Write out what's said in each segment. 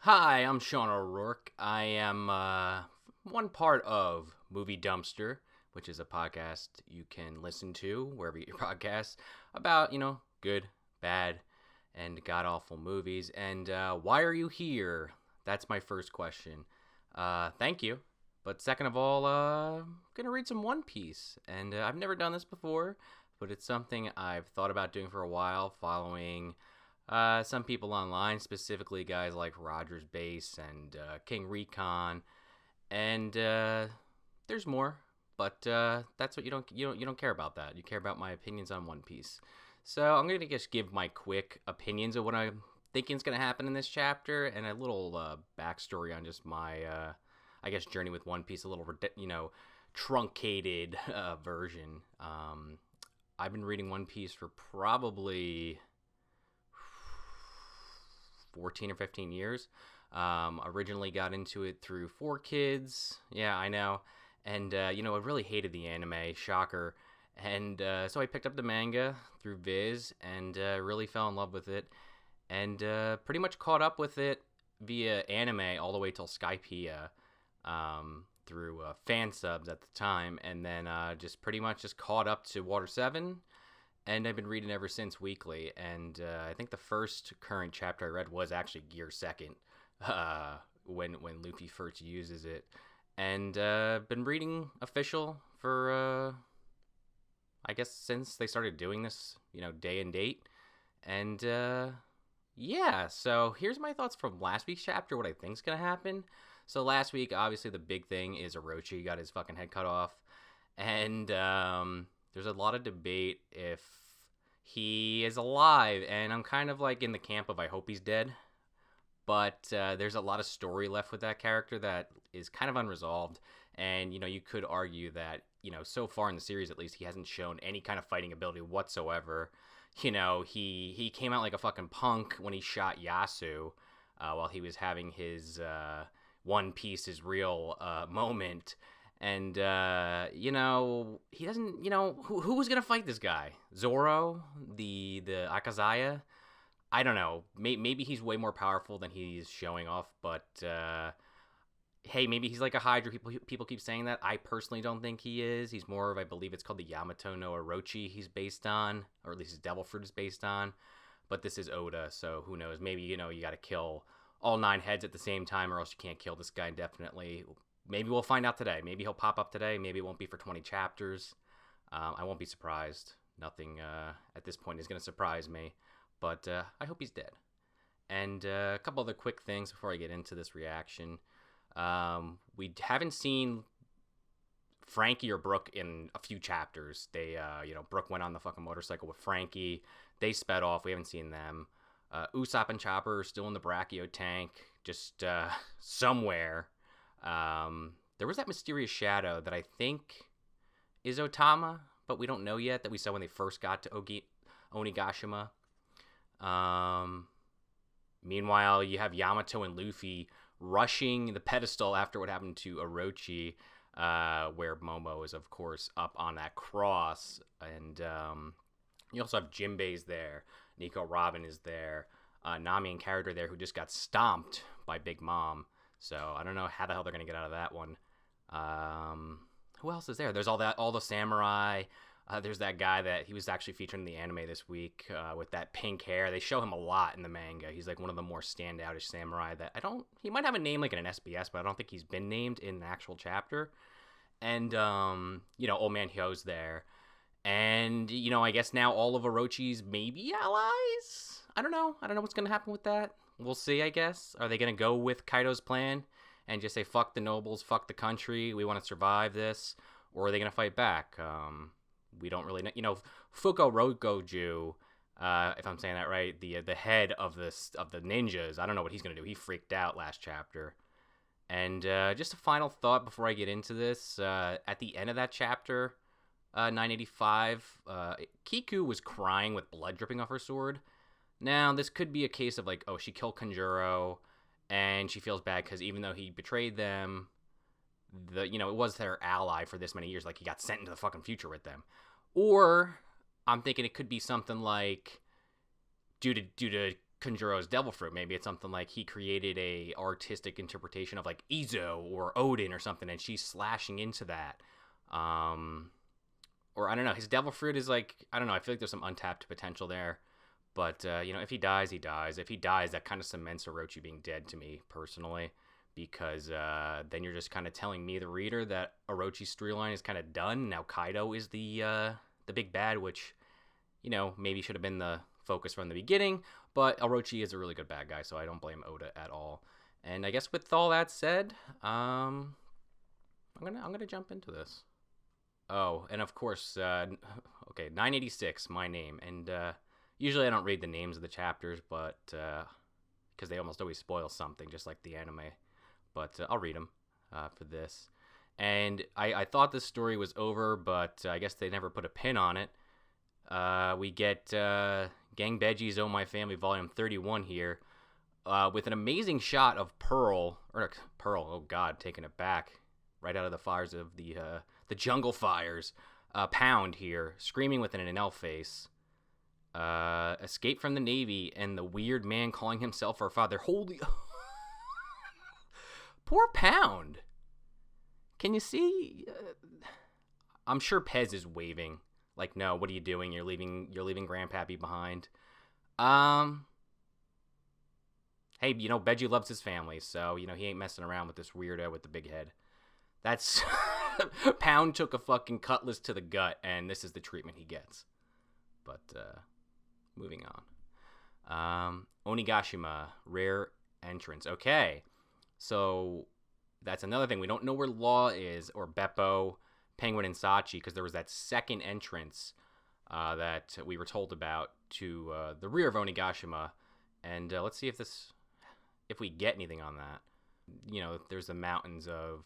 Hi, I'm Sean O'Rourke. I am one part of Movie Dumpster, which is a podcast you can listen to wherever you get your podcasts about, good, bad, and god awful movies. And why are you here? That's my first question. Thank you. But second of all, I'm going to read some One Piece. And I've never done this before, but it's something I've thought about doing for a while, following some people online, specifically guys like Rogers Base and King Recon, and there's more, but that's what you don't care about that. You care about my opinions on One Piece. So I'm gonna just give my quick opinions of what I'm thinking is gonna happen in this chapter, and a little backstory on just my I guess journey with One Piece, a little truncated version. I've been reading One Piece for probably 14 or 15 years. Originally got into it through 4Kids. Yeah, I know. And, I really hated the anime. Shocker. And so I picked up the manga through Viz and really fell in love with it. And pretty much caught up with it via anime all the way till Skypiea through fan subs at the time. And then just pretty much just caught up to Water 7. And I've been reading ever since weekly, and I think the first current chapter I read was actually Gear Second, when Luffy first uses it, and been reading official for I guess since they started doing this, day and date, and yeah. So here's my thoughts from last week's chapter. What I think's gonna happen. So last week, obviously, the big thing is Orochi got his fucking head cut off, and there's a lot of debate if he is alive, and I'm kind of like in the camp of I hope he's dead. But there's a lot of story left with that character that is kind of unresolved, and you could argue that so far in the series at least he hasn't shown any kind of fighting ability whatsoever. He came out like a fucking punk when he shot Yasu while he was having his One Piece is real moment. And, he doesn't, who's going to fight this guy? Zoro? The Akazaya? I don't know. Maybe he's way more powerful than he's showing off, but, hey, maybe he's like a Hydra. People keep saying that. I personally don't think he is. He's more of, I believe it's called the Yamato no Orochi he's based on, or at least his Devil Fruit is based on. But this is Oda, so who knows? Maybe, you got to kill all 9 heads at the same time, or else you can't kill this guy indefinitely. Maybe we'll find out today. Maybe he'll pop up today. Maybe it won't be for 20 chapters. I won't be surprised. Nothing at this point is going to surprise me. But I hope he's dead. And a couple other quick things before I get into this reaction. We haven't seen Frankie or Brooke in a few chapters. They, Brooke went on the fucking motorcycle with Frankie. They sped off. We haven't seen them. Usopp and Chopper are still in the Brachio tank. Just somewhere. There was that mysterious shadow that I think is Otama, but we don't know yet, that we saw when they first got to Onigashima. Meanwhile, you have Yamato and Luffy rushing the pedestal after what happened to Orochi, where Momo is, of course, up on that cross. And you also have Jinbei's there. Nico Robin is there. Nami and Carrot are there, who just got stomped by Big Mom. So I don't know how the hell they're gonna get out of that one. Who else is there? There's all the samurai. There's that guy that he was actually featured in the anime this week with that pink hair. They show him a lot in the manga. He's like one of the more standoutish samurai that he might have a name like in an SBS, but I don't think he's been named in an actual chapter. And Old Man Hyo's there. And I guess now all of Orochi's maybe allies. I don't know what's gonna happen with that. We'll see, I guess. Are they going to go with Kaido's plan and just say, fuck the nobles, fuck the country, we want to survive this? Or are they going to fight back? We don't really know. Fuko Rogoju, if I'm saying that right, the head of the ninjas, I don't know what he's going to do. He freaked out last chapter. And just a final thought before I get into this. At the end of that chapter, 985, Kiku was crying with blood dripping off her sword. Now, this could be a case of like, oh, she killed Kanjuro, and she feels bad because even though he betrayed them, it was their ally for this many years. Like, he got sent into the fucking future with them. Or I'm thinking it could be something like due to Kanjuro's devil fruit. Maybe it's something like he created a artistic interpretation of like Izo or Odin or something, and she's slashing into that. Or I don't know. His devil fruit is like, I don't know. I feel like there's some untapped potential there. But if he dies, he dies. If he dies, that kind of cements Orochi being dead to me personally, because then you're just kind of telling me, the reader, that Orochi's storyline is kind of done. Now Kaido is the big bad, which maybe should have been the focus from the beginning. But Orochi is a really good bad guy, so I don't blame Oda at all. And I guess with all that said, I'm gonna jump into this. Oh, and of course, okay, 986, my name, and usually I don't read the names of the chapters, but because they almost always spoil something, just like the anime. But I'll read them for this. And I thought this story was over, but I guess they never put a pin on it. We get Gang Beji's Oh My Family Volume 31 here, with an amazing shot of Pearl, oh god, taking it back, right out of the fires of the jungle fires. Pound here, screaming with an Enel face. Escape from the Navy, and the weird man calling himself our father. Holy... Poor Pound. Can you see? I'm sure Pez is waving. Like, no, what are you doing? You're leaving Grandpappy behind. Hey, Beji loves his family, so, he ain't messing around with this weirdo with the big head. That's... Pound took a fucking cutlass to the gut, and this is the treatment he gets. But, moving on. Onigashima, rare entrance. Okay, so that's another thing. We don't know where Law is, or Beppo, Penguin, and Sachi, because there was that second entrance that we were told about to the rear of Onigashima. And let's see if we get anything on that. There's the mountains of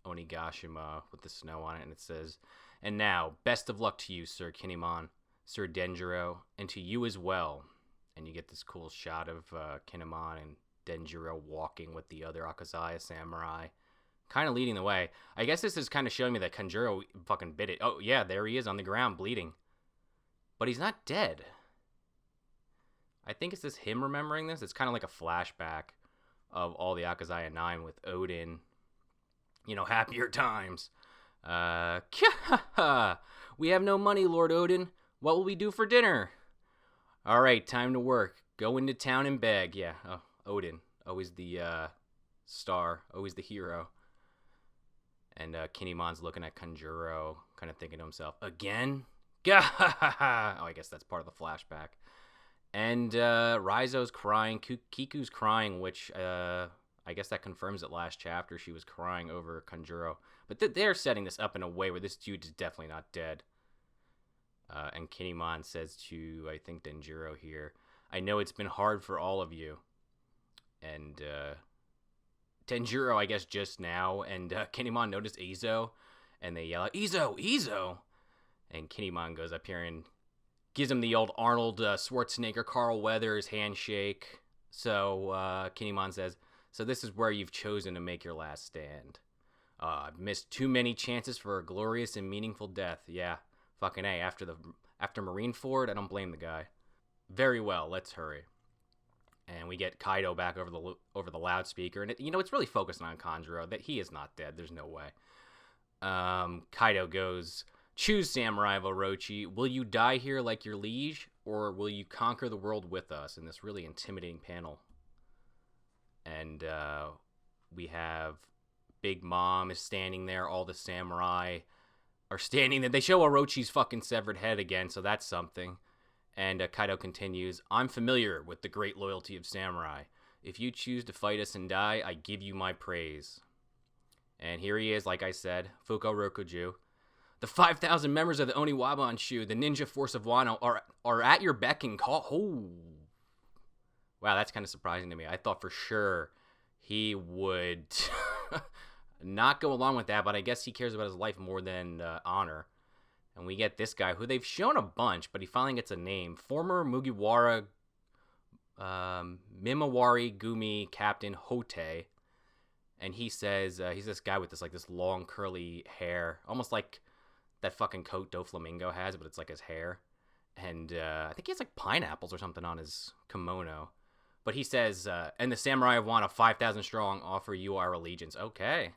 Onigashima with the snow on it, and it says, "And now, best of luck to you, Sir Kinemon, Sir Denjiro, and to you as well." And you get this cool shot of Kinemon and Denjiro walking with the other Akazaya samurai, kind of leading the way. I guess this is kind of showing me that Kanjuro fucking bit it. Oh, yeah, there he is on the ground, bleeding. But he's not dead. I think it's just him remembering this. It's kind of like a flashback of all the Akazaya 9 with Odin. Happier times. We have no money, Lord Odin. What will we do for dinner? All right, time to work. Go into town and beg. Yeah, Odin. Always the star. Always the hero. And Kinemon's looking at Kanjuro, kind of thinking to himself, again? Oh, I guess that's part of the flashback. And Raizo's crying. Kiku's crying, which I guess that confirms that last chapter she was crying over Kanjuro. But they're setting this up in a way where this dude is definitely not dead. And Kinemon says to, I think, Denjiro here, "I know it's been hard for all of you." And Denjiro, I guess, just now, and Kinemon noticed Izo, and they yell out, "Izo! Izo!" And Kinemon goes up here and gives him the old Arnold Schwarzenegger, Carl Weathers handshake. So Kinemon says, "So this is where you've chosen to make your last stand. I've missed too many chances for a glorious and meaningful death." Yeah, fucking A. After Marineford, I don't blame the guy. Very well, let's hurry. And we get Kaido back over the loudspeaker, and it's really focusing on Kanjuro, that he is not dead. There's no way. Kaido goes, "Choose, Samurai of Orochi. Will you die here like your liege, or will you conquer the world with us?" In this really intimidating panel. And we have Big Mom is standing there. All the samurai are standing there. They show Orochi's fucking severed head again, so that's something. And Kaido continues, "I'm familiar with the great loyalty of samurai. If you choose to fight us and die, I give you my praise." And here he is, like I said, Fuko Rokuju. "The 5,000 members of the Oniwabanshu, the ninja force of Wano, are at your beck and call." Oh. Wow, that's kind of surprising to me. I thought for sure he would not go along with that, but I guess he cares about his life more than honor. And we get this guy, who they've shown a bunch, but he finally gets a name. Former Mugiwara Mimawari Gumi Captain Hote. And he says, he's this guy with this long curly hair, almost like that fucking coat Doflamingo has, but it's like his hair. And I think he has like pineapples or something on his kimono. But he says, and the samurai of Wano, 5,000 strong, offer you our allegiance. Okay.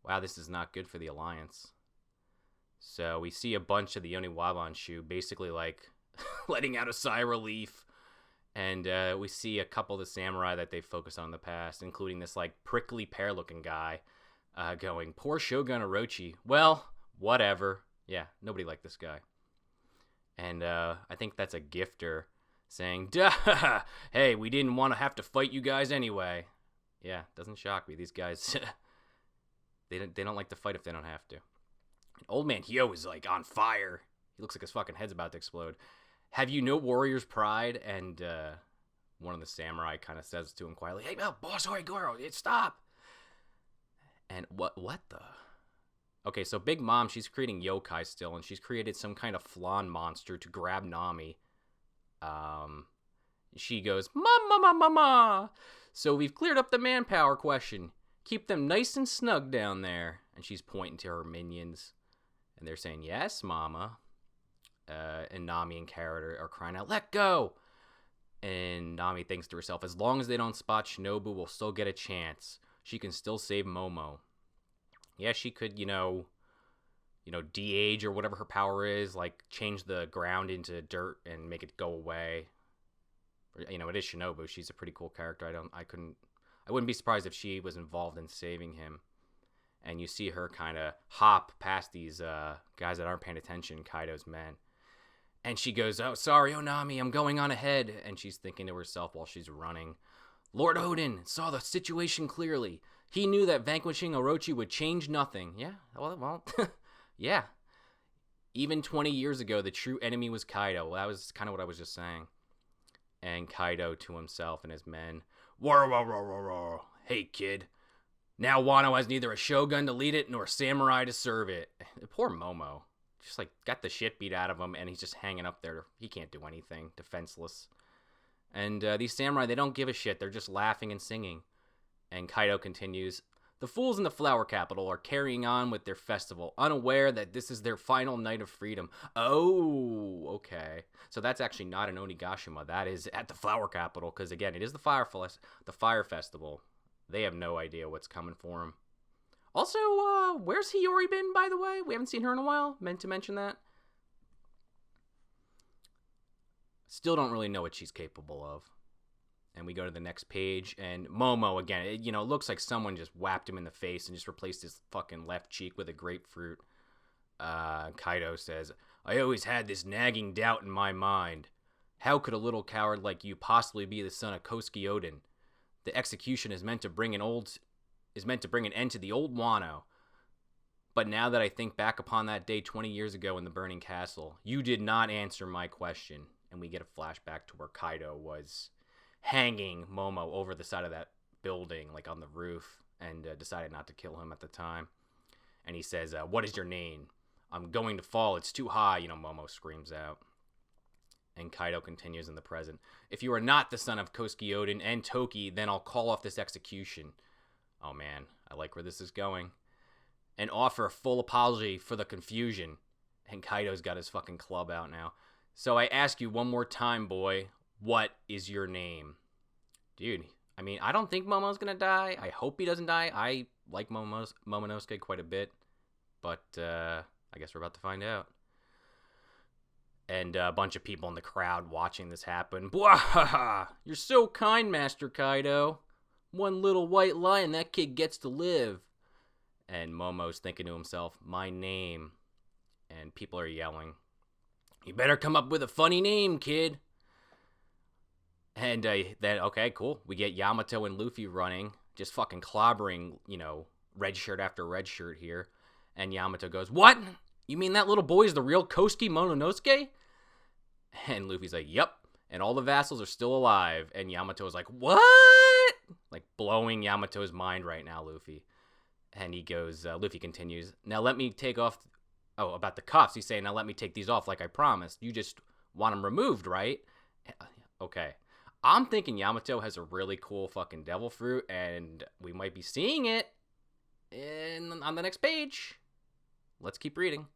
Wow, this is not good for the alliance. So we see a bunch of the Oniwabanshu basically like letting out a sigh of relief. And we see a couple of the samurai that they focused on in the past, including this like prickly pear looking guy going, poor Shogun Orochi. Well, whatever. Yeah, nobody liked this guy. And I think that's a gifter saying, duh, hey, we didn't want to have to fight you guys anyway. Yeah, doesn't shock me. These guys, they don't like to fight if they don't have to. And Old Man Hyo is like on fire. He looks like his fucking head's about to explode. Have you no warrior's pride? And one of the samurai kind of says to him quietly, hey, boss, Goro, stop. And what the? Okay, so Big Mom, she's creating yokai still, and she's created some kind of flan monster to grab Nami. She goes, ma. So we've cleared up the manpower question. Keep them nice and snug down there. And she's pointing to her minions. And they're saying, yes, mama. And Nami and Carrot are crying out, let go. And Nami thinks to herself, as long as they don't spot Shinobu, we'll still get a chance. She can still save Momo. Yeah, she could, de-age or whatever her power is, like change the ground into dirt and make it go away. It is Shinobu. She's a pretty cool character. I wouldn't be surprised if she was involved in saving him. And you see her kind of hop past these guys that aren't paying attention, Kaido's men. And she goes, oh, sorry, Nami, I'm going on ahead. And she's thinking to herself while she's running, Lord Odin saw the situation clearly. He knew that vanquishing Orochi would change nothing. Yeah, well, yeah. Even 20 years ago, the true enemy was Kaido. That was kind of what I was just saying. And Kaido to himself and his men, whoa. Hey, kid. Now Wano has neither a shogun to lead it nor a samurai to serve it. Poor Momo. Just like got the shit beat out of him, and he's just hanging up there. He can't do anything. Defenseless. And these samurai, they don't give a shit. They're just laughing and singing. And Kaido continues, the fools in the flower capital are carrying on with their festival, unaware that this is their final night of freedom. Oh, okay. So that's actually not an Onigashima. That is at the flower capital, because again, it is the fire festival. They have no idea what's coming for them. Also, where's Hiyori been, by the way? We haven't seen her in a while. Meant to mention that. Still don't really know what she's capable of. And we go to the next page, and Momo, again, it looks like someone just whapped him in the face and just replaced his fucking left cheek with a grapefruit. Kaido says, I always had this nagging doubt in my mind. How could a little coward like you possibly be the son of Kosuke Odin? The execution is meant to bring an end to the old Wano. But now that I think back upon that day 20 years ago in the burning castle, you did not answer my question. And we get a flashback to where Kaido was hanging Momo over the side of that building, like on the roof, and decided not to kill him at the time. And he says, what is your name? I'm going to fall. It's too high, Momo screams out. And Kaido continues in the present. If you are not the son of Kosuke Odin and Toki, then I'll call off this execution. Oh man, I like where this is going. And offer a full apology for the confusion. And Kaido's got his fucking club out now. So I ask you one more time, boy, what is your name? Dude, I don't think Momo's gonna die. I hope he doesn't die. I like Momonosuke quite a bit. But I guess we're about to find out. And a bunch of people in the crowd watching this happen. Bwahaha! You're so kind, Master Kaido. One little white lie and that kid gets to live. And Momo's thinking to himself, my name. And people are yelling, you better come up with a funny name, kid. And then, okay, cool. We get Yamato and Luffy running, just fucking clobbering, red shirt after red shirt here. And Yamato goes, what? You mean that little boy is the real Kosuke Mononosuke? And Luffy's like, yep. And all the vassals are still alive. And Yamato's like, what? Like blowing Yamato's mind right now, Luffy. And he goes, Luffy continues, now let me take off. Oh, about the cuffs. He's saying, now let me take these off like I promised. You just want them removed, right? Okay. I'm thinking Yamato has a really cool fucking devil fruit, and we might be seeing it on the next page. Let's keep reading.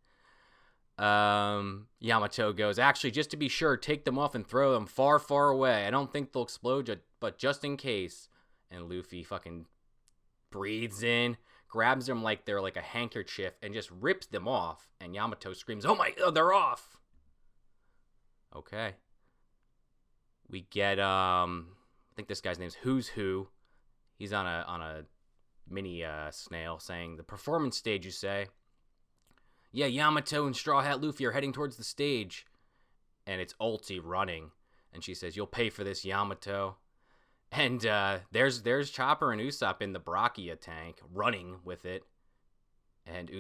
Yamato goes, actually, just to be sure, take them off and throw them far, far away. I don't think they'll explode, but just in case. And Luffy fucking breathes in, grabs them like they're like a handkerchief, and just rips them off. And Yamato screams, oh my, they're off. Okay. We get, I think this guy's name's Who's Who. He's on a mini snail saying, the performance stage, you say? Yeah, Yamato and Straw Hat Luffy are heading towards the stage. And it's Ulti running. And she says, you'll pay for this, Yamato. And there's Chopper and Usopp in the Brachia tank, running with it. And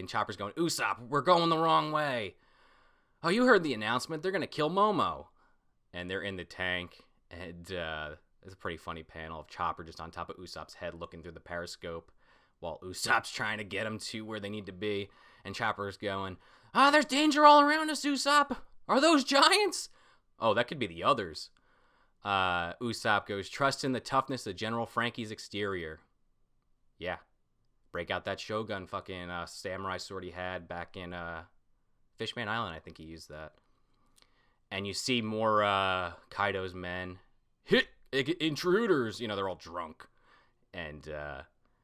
Chopper's going, Usopp, we're going the wrong way. Oh, you heard the announcement. They're going to kill Momo. And they're in the tank. And it's a pretty funny panel of Chopper just on top of Usopp's head looking through the periscope while Usopp's trying to get them to where they need to be. And Chopper's going, there's danger all around us, Usopp. Are those giants? Oh, that could be the others. Usopp goes, trust in the toughness of General Frankie's exterior. Yeah. Break out that Shogun fucking samurai sword he had back in Fishman Island. I think he used that. And you see more Kaido's men. Hit intruders. You know, they're all drunk. And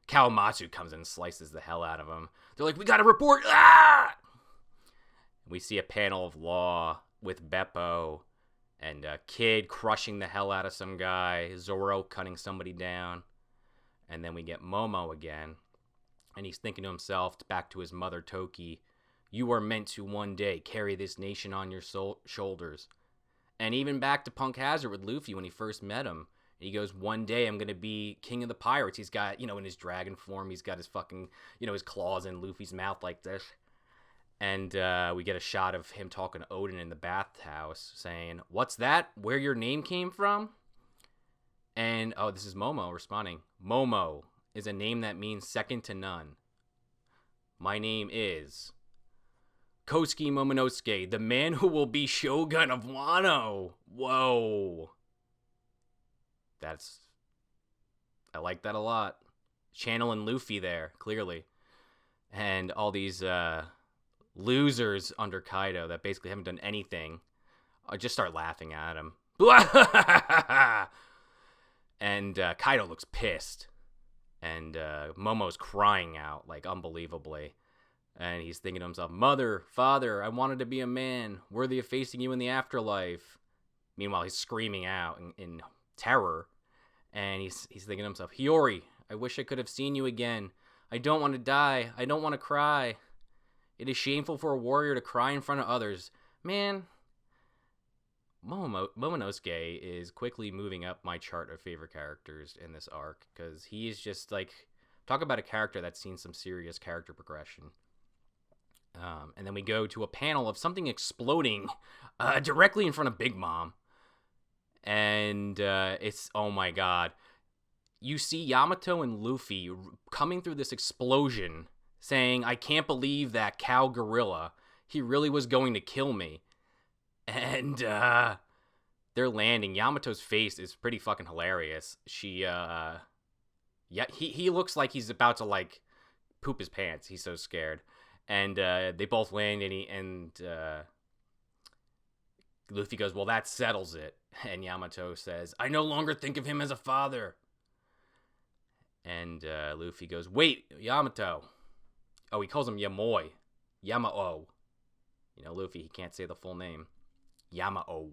Kawamatsu comes in and slices the hell out of them. They're like, we gotta report. Ah! We see a panel of Law with Beppo and Kid crushing the hell out of some guy. Zoro cutting somebody down. And then we get Momo again. And he's thinking to himself, back to his mother Toki, you are meant to one day carry this nation on your shoulders. And even back to Punk Hazard with Luffy when he first met him. He goes, one day I'm going to be king of the pirates. He's got, in his dragon form, he's got his fucking, his claws in Luffy's mouth like this. And we get a shot of him talking to Odin in the bathhouse saying, what's that? Where your name came from? And, this is Momo responding. Momo is a name that means second to none. My name is Kosuke Momonosuke, the man who will be Shogun of Wano. Whoa. I like that a lot. Channeling Luffy there, clearly. And all these losers under Kaido that basically haven't done anything just start laughing at him. And Kaido looks pissed. And Momo's crying out, like, unbelievably. And he's thinking to himself, Mother, Father, I wanted to be a man, worthy of facing you in the afterlife. Meanwhile, he's screaming out in terror. And he's thinking to himself, Hiyori, I wish I could have seen you again. I don't want to die. I don't want to cry. It is shameful for a warrior to cry in front of others. Man, Momonosuke is quickly moving up my chart of favorite characters in this arc. Because he is just like, talk about a character that's seen some serious character progression. And then we go to a panel of something exploding directly in front of Big Mom. And it's, oh my god. You see Yamato and Luffy coming through this explosion saying, I can't believe that cow gorilla. He really was going to kill me. And they're landing. Yamato's face is pretty fucking hilarious. He looks like he's about to, like, poop his pants. He's so scared. And they both land, and Luffy goes, well, that settles it. And Yamato says, I no longer think of him as a father. And Luffy goes, wait, Yamato. Oh, he calls him Yamoi. Yamao. Luffy, he can't say the full name. Yamao.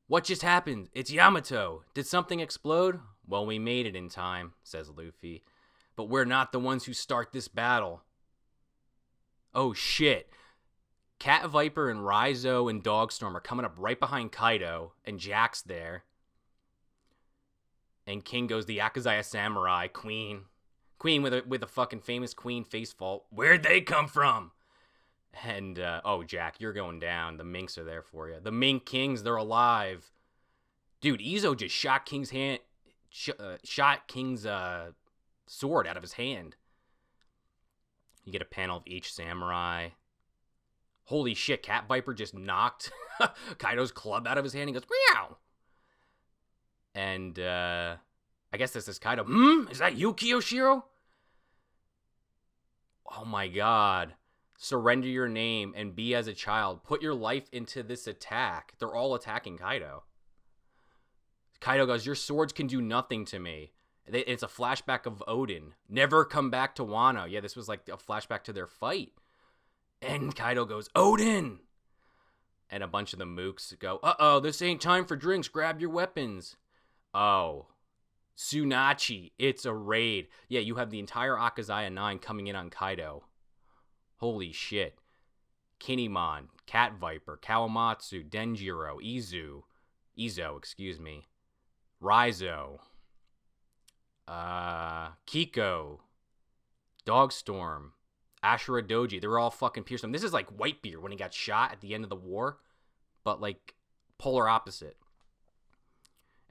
What just happened? It's Yamato. Did something explode? Well, we made it in time, says Luffy. But we're not the ones who start this battle. Oh, shit. Cat Viper and Raizo and Dogstorm are coming up right behind Kaido, and Jack's there. And King goes, the Akazaya Samurai, Queen with a fucking famous Queen face fault. Where'd they come from? And, Jack, you're going down. The Minks are there for you. The Mink Kings, they're alive. Dude, Izo just shot King's sword out of his hand. You get a panel of each samurai. Holy shit, Cat Viper just knocked Kaido's club out of his hand. He goes, meow. And, I guess this is Kaido. Is that you, Kiyoshiro? Oh my god. surrender your name and be as a child. Put your life into this attack. They're all attacking Kaido. Kaido goes, your swords can do nothing to me. It's a flashback of Odin. Never come back to Wano. Yeah, this was like a flashback to their fight. And Kaido goes, Odin! And a bunch of the mooks go, uh-oh, this ain't time for drinks. Grab your weapons. Oh, Tsunachi, it's a raid. Yeah, you have the entire Akazaya 9 coming in on Kaido. Holy shit. Kinemon, Cat Viper, Kawamatsu, Denjiro, Izo, excuse me. Raizo, Kiko, Dogstorm, Ashura Doji. They were all fucking pierced him. This is like Whitebeard when he got shot at the end of the war, but like polar opposite.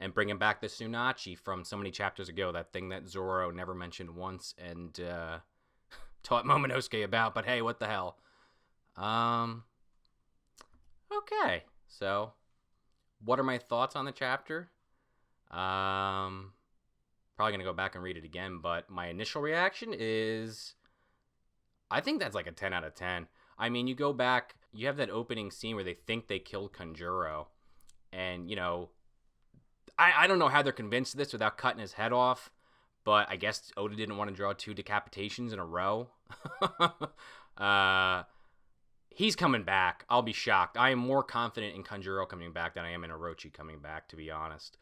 And bringing back the Tsunachi from so many chapters ago, that thing that Zoro never mentioned once and taught Momonosuke about, but hey, what the hell. Okay, so what are my thoughts on the chapter? Probably gonna go back and read it again, but my initial reaction is I think that's like a 10 out of 10. I mean, you go back, you have that opening scene where they think they killed Kanjuro, and you know, I don't know how they're convinced of this without cutting his head off, but I guess Oda didn't want to draw 2 decapitations in a row. He's coming back. I'll be shocked. I am more confident in Kanjuro coming back than I am in Orochi coming back, to be honest.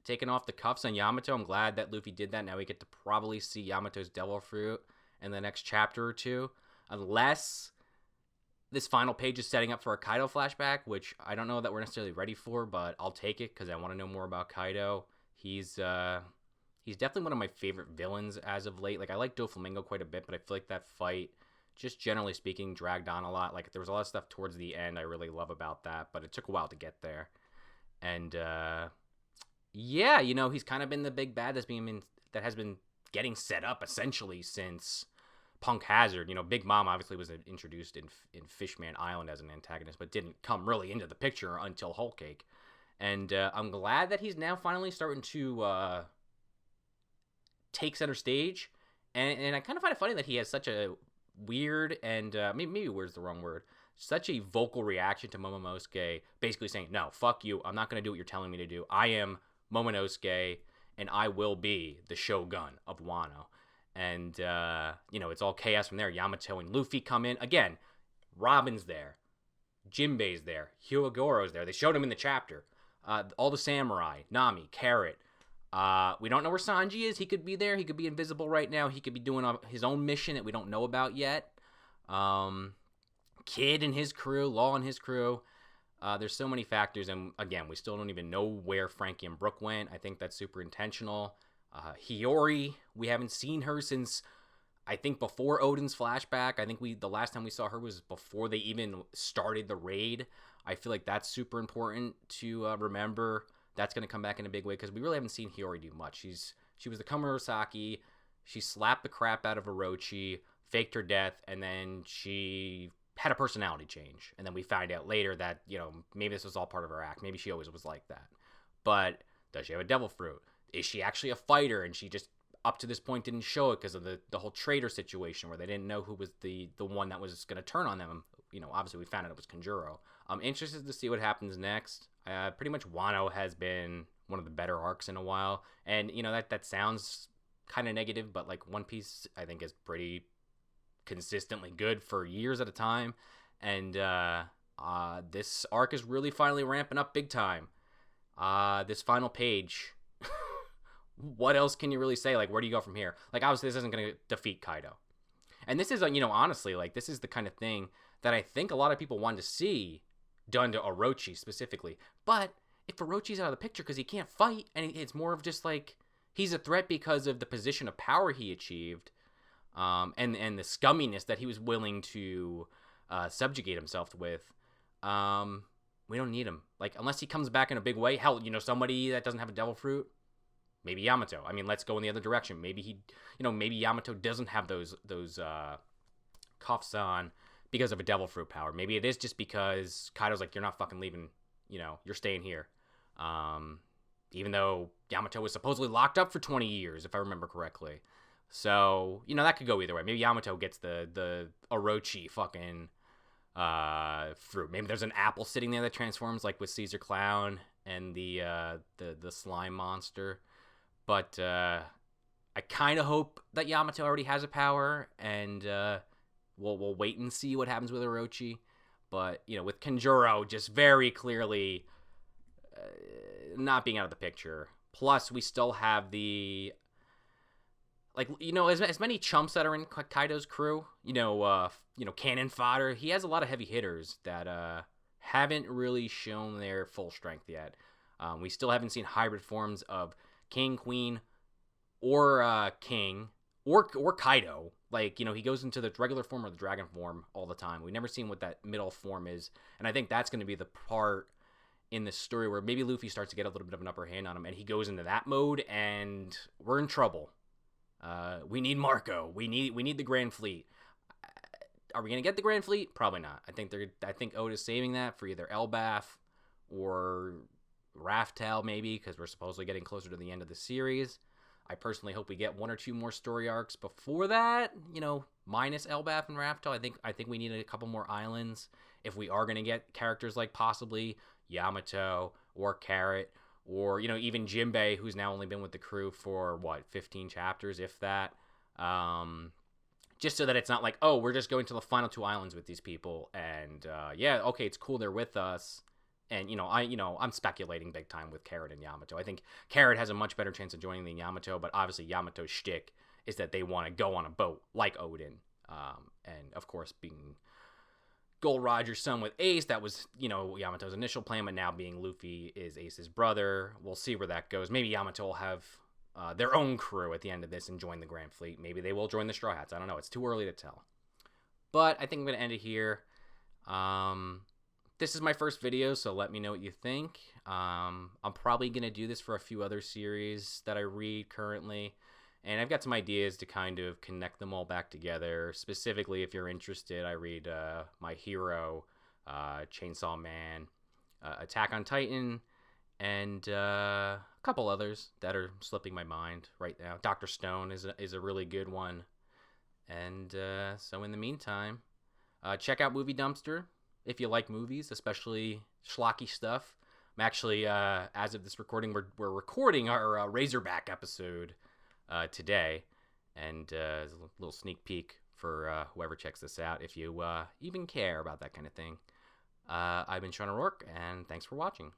Taking off the cuffs on Yamato, I'm glad that Luffy did that. Now we get to probably see Yamato's Devil Fruit in the next chapter or 2. Unless this final page is setting up for a Kaido flashback, which I don't know that we're necessarily ready for, but I'll take it because I want to know more about Kaido. He's definitely one of my favorite villains as of late. Like, I like Doflamingo quite a bit, but I feel like that fight, just generally speaking, dragged on a lot. Like, there was a lot of stuff towards the end I really love about that, but it took a while to get there. And, yeah, you know, he's kind of been the big bad that has been getting set up, essentially, since Punk Hazard. You know, Big Mom obviously was introduced in Fishman Island as an antagonist, but didn't come really into the picture until Whole Cake. And I'm glad that he's now finally starting to take center stage. And I kind of find it funny that he has such a weird and maybe weird's the wrong word, such a vocal reaction to Momonosuke basically saying, no, fuck you, I'm not going to do what you're telling me to do. I am Momonosuke, and I will be the Shogun of Wano. And, you know, it's all chaos from there. Yamato and Luffy come in. Again, Robin's there. Jinbei's there. Hyogoro's there. They showed him in the chapter. All the samurai. Nami, Carrot. We don't know where Sanji is. He could be there. He could be invisible right now. He could be doing his own mission that we don't know about yet. Kid and his crew. Law and his crew. There's so many factors. And, again, we still don't even know where Frankie and Brook went. I think that's super intentional. Hiyori, we haven't seen her since, I think, before Odin's flashback. I think the last time we saw her was before they even started the raid. I feel like that's super important to remember. That's going to come back in a big way because we really haven't seen Hiyori do much. She was the Komurosaki. She slapped the crap out of Orochi, faked her death, and then she had a personality change. And then we find out later that, you know, maybe this was all part of her act. Maybe she always was like that. But does she have a devil fruit? Is she actually a fighter? And she just, up to this point, didn't show it because of the whole traitor situation where they didn't know who was the one that was going to turn on them. You know, obviously we found out it was Kanjuro. I'm interested to see what happens next. Pretty much Wano has been one of the better arcs in a while. And, you know, that sounds kind of negative, but, like, One Piece, I think, is pretty consistently good for years at a time. And this arc is really finally ramping up big time. This final page... What else can you really say? Like, where do you go from here? Like, obviously, this isn't going to defeat Kaido. And this is, you know, honestly, like, this is the kind of thing that I think a lot of people wanted to see done to Orochi specifically. But if Orochi's out of the picture because he can't fight, and it's more of just, like, he's a threat because of the position of power he achieved, and the scumminess that he was willing to subjugate himself with, we don't need him. Like, unless he comes back in a big way, hell, you know, somebody that doesn't have a devil fruit, maybe Yamato. I mean, let's go in the other direction. Maybe maybe Yamato doesn't have those cuffs on because of a devil fruit power. Maybe it is just because Kaido's like, you're not fucking leaving, you know, you're staying here. Even though Yamato was supposedly locked up for 20 years, if I remember correctly. So, that could go either way. Maybe Yamato gets the Orochi fucking fruit. Maybe there's an apple sitting there that transforms, like with Caesar Clown and the slime monster. But I kind of hope that Yamato already has a power, and we'll wait and see what happens with Orochi. But with Kanjuro just very clearly not being out of the picture. Plus, we still have the as many chumps that are in Kaido's crew. Cannon fodder. He has a lot of heavy hitters that haven't really shown their full strength yet. We still haven't seen hybrid forms of King, Queen, or King, or Kaido. He goes into the regular form or the dragon form all the time. We've never seen what that middle form is, and I think that's going to be the part in the story where maybe Luffy starts to get a little bit of an upper hand on him, and he goes into that mode, and we're in trouble. We need Marco. We need the Grand Fleet. Are we gonna get the Grand Fleet? Probably not. I think Oda's saving that for either Elbaf or Raftel, maybe, because we're supposedly getting closer to the end of the series. I personally hope we get one or two more story arcs before that. Minus Elbaf and Raftel. I think we need a couple more islands if we are gonna get characters like possibly Yamato or Carrot. Or, even Jinbei, who's now only been with the crew for, 15 chapters, if that. Just so that it's not like, oh, we're just going to the final two islands with these people. And, okay, it's cool they're with us. And, I'm speculating big time with Carrot and Yamato. I think Carrot has a much better chance of joining than Yamato. But obviously Yamato's shtick is that they want to go on a boat like Odin. And, of course, being Gold Roger's son with Ace, that was, Yamato's initial plan, but now being Luffy is Ace's brother. We'll see where that goes. Maybe Yamato will have their own crew at the end of this and join the Grand Fleet. Maybe they will join the Straw Hats. I don't know. It's too early to tell. But I think I'm going to end it here. This is my first video, so let me know what you think. I'm probably going to do this for a few other series that I read currently. And I've got some ideas to kind of connect them all back together. Specifically, if you're interested, I read My Hero, Chainsaw Man, Attack on Titan, and a couple others that are slipping my mind right now. Dr. Stone is a really good one. And so in the meantime, check out Movie Dumpster if you like movies, especially schlocky stuff. I'm actually, as of this recording, we're recording our Razorback episode today, and a little sneak peek for whoever checks this out, if you even care about that kind of thing. I've been Sean O'Rourke, and thanks for watching.